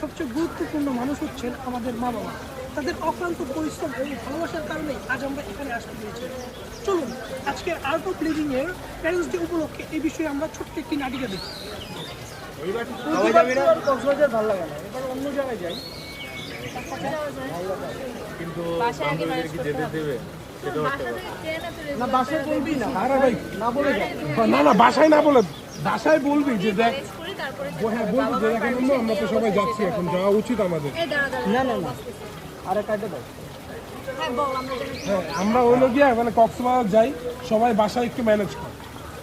সবচেয়ে গুরুত্বপূর্ণ মানুষ হচ্ছেন আমাদের মা বাবা। তাদের অক্লান্ত পরিশ্রম এবং ভালোবাসার কারণেই আজ আমরা এখানে আসতে পেরেছি। চলুন আজকের আর্ট অফ লিভিং এর প্যারেন্টস ডে উপলক্ষে এই বিষয়ে আমরা ছোট্ট একটি নাটিকা দেখি। কক্সবাজার ভালো লাগে না, এবার অন্য জায়গায় যাই। কিন্তু বান্ধবীদেরকে যেতে দেবে না বাসায় বলবি না, আরে ভাই না বলে যা। না না বাসায় না বলে বাসায় বলবি যে দেখ, হ্যাঁ বলবি যে দেখেন আমরা তো সবাই যাচ্ছি, এখন যাওয়া উচিত আমাদের। না না না, আরে কাটে দাও। হ্যাঁ আমরা হইলো গিয়া মানে কক্সবাজার যাই, সবাই বাসায় একটু ম্যানেজ কর,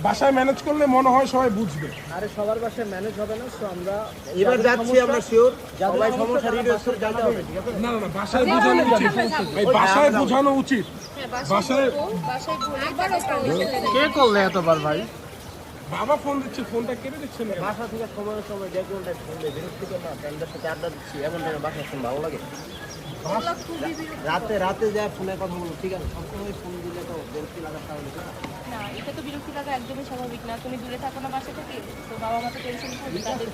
বাসায় ম্যানেজ করলে মনে হয় সবাই বুঝবে। আরে সবার বাসায় ম্যানেজ হবে না, তো আমরা এবার যাচ্ছি আমরা শিওর সবাই সমস্যা রিডিউসার যাইতে হবে, ঠিক আছে? না না না বাসায় বোঝানো উচিত, ভাই বাসায় বোঝানো উচিত। বাসায় কে করলে এতবার ভাই? বাবা ফোন দিচ্ছে, ফোনটা কেটে দিচ্ছেন না। বাসা থেকে সময়ের সময় যে কোনটা ফোন দিয়ে বিরক্তিকর না, ফ্রেন্ডদের সাথে আড্ডা দিচ্ছি, এমন টাইমে বাসায় ফোন ভালো লাগে? রাতে রাতে যায় ফোনে কথা বলবো, ঠিক আছে? সবসময় ফোন দিলে তো বিরক্তি লাগার কারণ না। না, এটা তো বিরক্তি লাগা একদমই স্বাভাবিক না। তুমি দূরে থাকো না বাসা থেকে, তো বাবা মা তো টেনশন করবে, তাদের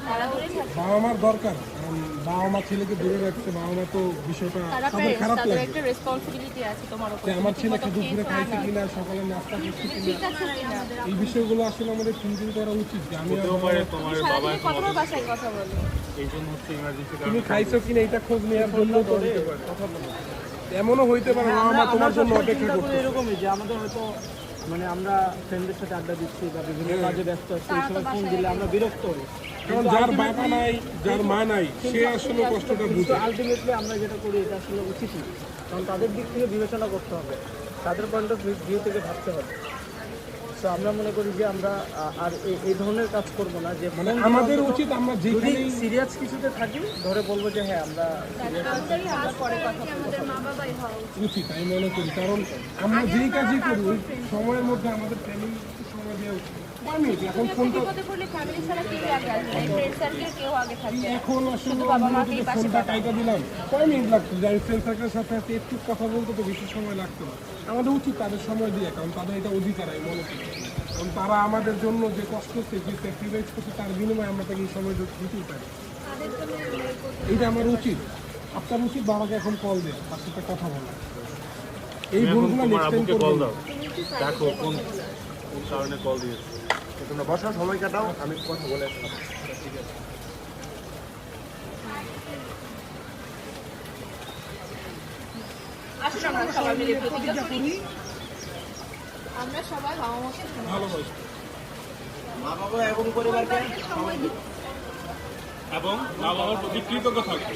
তারা দূরে থাকে, বাবা মার দরকার, কারণ বাবা মা ছেলেকে দূরে রাখছে, বাবা মা তো বিষয়টা তারা তাদের খারাপ তাদের লাগে একটা রেসপন্সিবিলিটি আছে তোমার উপর। যে আমার ছেলে কি দুপুরে খাইছে কিনা, সকালে নাস্তা করছে কিনা, ঠিক আছে কিনা? এই বিষয়গুলো আসলে আমাদের চিন্তা করা উচিত যে আমি হতেও পারে তোমার বাবা সারাদিনে কতবার বাসায় কথা বলো? এই জন্য হচ্ছে ইমার্জেন্সি তুমি খাইছো কিনা এটা খোঁজ নেওয়ার জন্য তো হইতে পারে, এমনও হইতে পারে বাবা মা তোমার জন্য অপেক্ষা করছে। এরকমই যে আমাদের হয়তো মানে আমরা ফ্রেন্ডদের সাথে আড্ডা দিচ্ছি বা বিভিন্ন কাজে ব্যস্ত আছি, এই সময় ফোন দিলে আমরা বিরক্ত হই। কারণ যার বাবা নাই, যার মা নাই, সে আসলে কষ্টটা বুঝে। আলটিমেটলি আমরা যেটা করি এটা আসলে উচিত না, কারণ তাদের দিক থেকে বিবেচনা করতে হবে, তাদের পয়েন্ট অফ ভিউ থেকে ভাবতে হবে। তো আমরা মনে করি যে আমরা আর এই ধরনের কাজ করব না, যে মানে আমাদের উচিত আমরা যদি যেখানে সিরিয়াস কিছুতে থাকি ধরে বলবো যে হ্যাঁ আমরা আমরা পরে কথা বলবো। উচিত আমি মনে করি, কারণ আমরা যেই কাজই করি ওই সময়ের মধ্যে আমাদের ফ্যামিলি সময় দেওয়া উচিত। আমি এখন ফোনটা বিপদে পড়লে ফ্যামিলি ছাড়া কেউ আগে আসবে না, ফ্রেন্ড সার্কেল কেউ আগে থাকবে না। এখন আসলে শুধু বাবা আমরা মাকেই যদি পাশে ফোনটা পাবো। কাইটা দিলাম, কয় মিনিট লাগতো যে আমি ফ্রেন্ড সার্কেলের সাথে সাথে একটু কথা বলতে তো বেশি সময় লাগতো না। আমাদের উচিত তাদের সময় দিয়ে, কারণ তাদের এটা অধিকার আমি মনে করি, কারণ তারা আমাদের জন্য যে কষ্ট করছে, যে স্যাক্রিফাইস করছে, তার বিনিময়ে আমরা তাকে এই সময় দিতেই পারি। এইটা আমার উচিত। আপনার উচিত বাবাকে এখন কল দেয়, তার সাথে কথা বলা। এই ভুলগুলো তোমার নেক্সট টাইম আব্বুকে কল করবেন দাও, দেখো কোন কোন কারণে কল দিয়েছে। তোমরা বসার সময় কাটাও, আমি কথা বলে আসলাম। ঠিক আছে। আসুন আমরা সবাই মিলে প্রতিজ্ঞা করি। আমরা সবাই বাবা মাকে ভালোবাসি। মা বাবা এবং পরিবারকে সময় দিই। এবং মা বাবার প্রতি কৃতজ্ঞ থাকবে।